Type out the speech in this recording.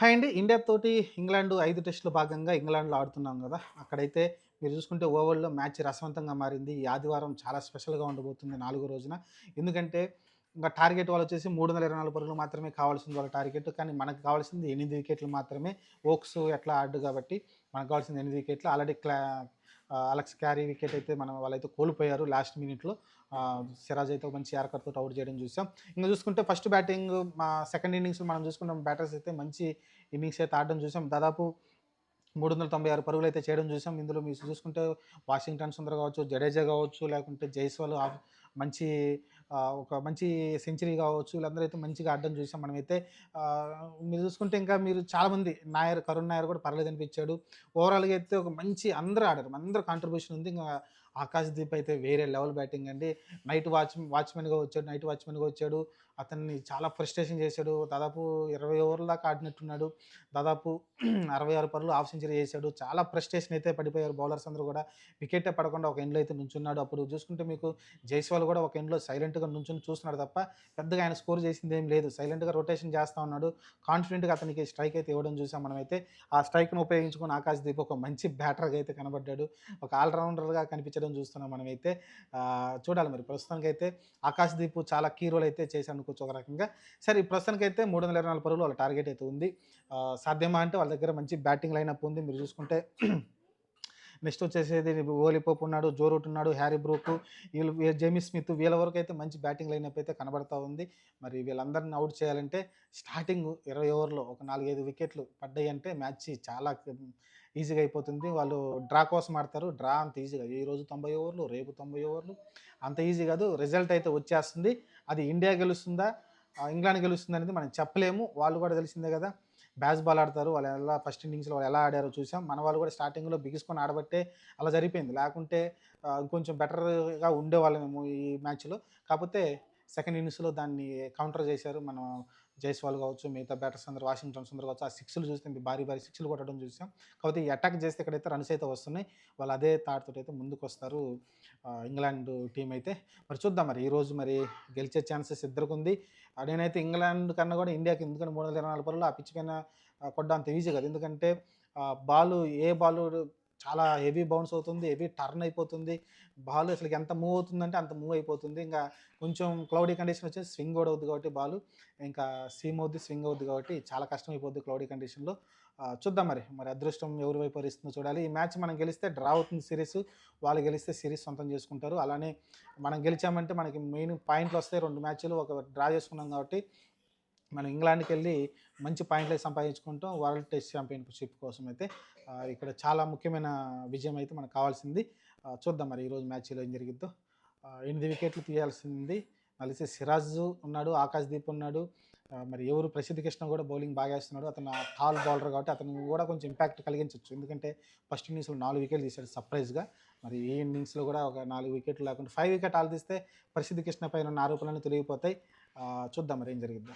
Hi అండి. India తోటి England 5 టెస్టుల భాగంగా ఇంగ్లాండ్‌లో ఆడుతున్నాం గదా! అక్కడైతే మీరు చూసుకుంటే ఓవల్‌లో మ్యాచ్ రసవంతంగా మారింది. ఈ ఆదివారం చాలా స్పెషల్‌గా ఉండబోతుంది నాలుగో రోజున. ఎందుకంటే ఇంక టార్గెట్ వాళ్ళొచ్చేసి 324 పరుగులు మాత్రమే కావాల్సింది వాళ్ళ టార్గెట్. కానీ మనకు కావాల్సింది 8 వికెట్లు మాత్రమే. ఓక్స్ ఎట్లా ఆడడు కాబట్టి మనకు కావాల్సింది 8 వికెట్లు. ఆల్రెడీ అలెక్స్ క్యారీ వికెట్ అయితే వాళ్ళైతే కోల్పోయారు లాస్ట్ మినిట్‌లో. సిరాజ్ అయితే ఒక మంచి యార్కర్ తోటి ఔట్ చేయడం చూసాం. ఇంక చూసుకుంటే ఫస్ట్ బ్యాటింగ్ సెకండ్ ఇన్నింగ్స్ మనం చూసుకున్నాం బ్యాటర్స్ అయితే మంచి ఇన్నింగ్స్ అయితే ఆడడం చూసాం. దాదాపు 396 పరుగులైతే చేయడం చూసాం. ఇందులో మీరు చూసుకుంటే వాషింగ్టన్ సుందర్ కావచ్చు, జడేజా కావచ్చు, లేకుంటే జైస్వాల్ మంచి ఒక మంచి సెంచరీ కావచ్చు, వీళ్ళందరూ అయితే మంచిగా ఆడడం చూసాం. మనమైతే మీరు చూసుకుంటే ఇంకా మీరు చాలామంది కరుణ్ నాయర్ కూడా పర్లేదనిపించాడు. ఓవరాల్‌గా అయితే ఒక మంచి అందరూ ఆడారు. అందరూ కాంట్రిబ్యూషన్ ఉంది. ఇంగా ఆకాశ్‌దీప్ అయితే వేరే లెవెల్ బ్యాటింగ్ అండి. నైట్ వాచ్‌మెన్‌గా వచ్చాడు. అతన్ని చాలా ఫ్రస్ట్రేషన్ చేశాడు. దాదాపు 20 ఓవర్ల దాకా ఆడినట్టున్నాడు. దాదాపు 66 పరుగులు హాఫ్ సెంచరీ చేశాడు. చాలా ఫ్రస్ట్రేషన్ అయితే పడిపోయారు బౌలర్స్ అందరూ కూడా. వికెటే పడకుండా ఒక ఎండ్‌లో అయితే నుంచున్నాడు. అప్పుడు చూసుకుంటే మీకు జైస్వాల్ కూడా ఒక ఎండ్‌లో సైలెంట్‌గా నుంచొని చూస్తున్నాడు తప్ప పెద్దగా ఆయన స్కోర్ చేసిందేం లేదు. సైలెంట్‌గా రొటేషన్ చేస్తా ఉన్నాడు. కాన్ఫిడెంట్‌గా అతనికి స్ట్రైక్ అయితే ఇవ్వడం చూసాం మనమైతే. ఆ స్ట్రైక్‌ని ఉపయోగించుకొని ఆకాశ్‌దీప్ ఒక మంచి బ్యాటర్‌గా అయితే కనబడ్డాడు. ఒక ఆల్ రౌండర్‌గా కనిపించడం చూస్తున్నాం మనమైతే. చూడాలి మరి ప్రస్తుతానికైతే ఆకాశ్‌దీప్ చాలా కీ రోల్ అయితే చేశాడనుకోవచ్చు ఒక రకంగా. సరే ఈ ప్రస్తుతానికైతే 324 పరుగులు వాళ్ళ టార్గెట్ అయితే ఉంది. సాధ్యమా అంటే వాళ్ళ దగ్గర మంచి బ్యాటింగ్ లైనప్ ఉంది. మీరు చూసుకుంటే నెక్స్ట్ వచ్చేసేది ఓలీ పోప్ ఉన్నాడు, జో రూట్ ఉన్నాడు, హ్యారీ బ్రూక్, జేమీ స్మిత్ వీళ్ళ వరకు అయితే మంచి బ్యాటింగ్ లైనప్ అయితే కనబడతా ఉంది. మరి వీళ్ళందరిని అవుట్ చేయాలంటే స్టార్టింగ్ 20 ఓవర్‌లో ఒక 4, 5 వికెట్లు పడ్డాయంటే మ్యాచ్ చాలా ఈజీగా అయిపోతుంది. వాళ్ళు డ్రా కోసం ఆడతారు. డ్రా అంత ఈజీగా ఈరోజు 90 ఓవర్లు, రేపు 90 ఓవర్లు అంత ఈజీ కాదు. రిజల్ట్ అయితే వచ్చేస్తుంది. అది ఇండియా గెలుస్తుందా? ఇంగ్లాండ్ గెలుస్తుందా అనేది మనం చెప్పలేము. వాళ్ళు కూడా తెలిసిందే కదా! బ్యాస్ బాల్ ఆడతారు. వాళ్ళు ఎలా ఫస్ట్ ఇన్నింగ్స్‌లో వాళ్ళు ఎలా ఆడారో చూసాం. మన వాళ్ళు కూడా స్టార్టింగ్‌లో బిగిసుకొని ఆడబట్టే అలా జరిగిపోయింది. లేకుంటే ఇంకొంచెం బెటర్‌గా ఉండేవాళ్ళమేమో ఈ మ్యాచ్‌లో. కాకపోతే సెకండ్ ఇన్నింగ్స్‌లో దాన్ని కౌంటర్ చేశారు. మనం జైస్వాల్ కావచ్చు, మిగతా బ్యాటర్స్ అందరూ వాషింగ్టన్ సుందర్ కావచ్చు, ఆ సిక్స్‌లు చూస్తే భారీ భారీ సిక్స్‌లు కొట్టడం చూసాం. కాకపోతే ఈ అటాక్ చేస్తే ఇక్కడైతే రన్స్ అయితే వస్తున్నాయి. వాళ్ళు అదే థాట్ తోటైతే ముందుకొస్తారు ఇంగ్లాండ్ టీమ్ అయితే. మరి చూద్దాం మరి ఈరోజు మరి గెలిచే ఛాన్సెస్ ఇద్దరికుంది. నేనైతే ఇంగ్లాండ్ కన్నా కూడా ఇండియాకి ఎందుకంటే 324 పరుగులు ఆ పిచ్ పైన కొట్టడం అంత ఈజీ కాదు. ఎందుకంటే బాలు బాలు చాలా హెవీ బౌన్స్ అవుతుంది. హెవీ టర్న్ అయిపోతుంది. బాల్ అసలకి ఎంత మూవ్ అవుతుందంటే అంత మూవ్ అయిపోతుంది. ఇంకా కొంచెం క్లౌడీ కండిషన్ వచ్చేసి స్వింగ్ కూడా అవుద్ది కాబట్టి బాలు ఇంకా సీమ్ అవుద్ది, స్వింగ్ అవుద్ది కాబట్టి చాలా కష్టం అయిపోద్ది క్లౌడీ కండిషన్‌లో. చూద్దాం మరి అదృష్టం ఎవరి వైపు వరిస్తుందో చూడాలి. ఈ మ్యాచ్ మనం గెలిస్తే డ్రా అవుతుంది సిరీస్. వాళ్ళు గెలిస్తే సిరీస్ సొంతం చేసుకుంటారు. అలానే మనం గెలిచామంటే మనకి మెయిన్ పాయింట్‌లొస్తాయి. 2 మ్యాచ్‌లు ఒక డ్రా చేసుకున్నాం కాబట్టి మనం ఇంగ్లాండ్‌కెళ్ళి మంచి పాయింట్‌లయి సంపాదించుకుంటాం. వరల్డ్ టెస్ట్ ఛాంపియన్‌షిప్ కోసమైతే ఇక్కడ చాలా ముఖ్యమైన విజయం అయితే మనకు కావాల్సింది. చూద్దాం మరి ఈరోజు మ్యాచ్‌లో ఏం జరిగిద్దో. 8 వికెట్లు తీయాల్సింది. మళ్ళీ సిరాజ్ ఉన్నాడు, ఆకాశ్‌దీప్ ఉన్నాడు. మరి ఎవరు ప్రసిద్ధ్ కృష్ణ కూడా బౌలింగ్ బాగా ఏస్తున్నాడు. అతను టాల్ బౌలర్ కాబట్టి అతనికి కూడా కొంచెం ఇంపాక్ట్ కలిగించొచ్చు. ఎందుకంటే ఫస్ట్ ఇన్నింగ్స్‌లో 4 వికెట్లు తీశాడు సర్ప్రైజ్‌గా. మరి ఈ ఇన్నింగ్స్‌లో కూడా ఒక 4 వికెట్లు లేకుండా 5 వికెట్ తీస్తే ప్రసిద్ధ్ కృష్ణ పైన ఉన్న ఆరోపణలన్నీ తొలగిపోతాయి. చూద్దాం మరి ఏం జరిగిద్దో.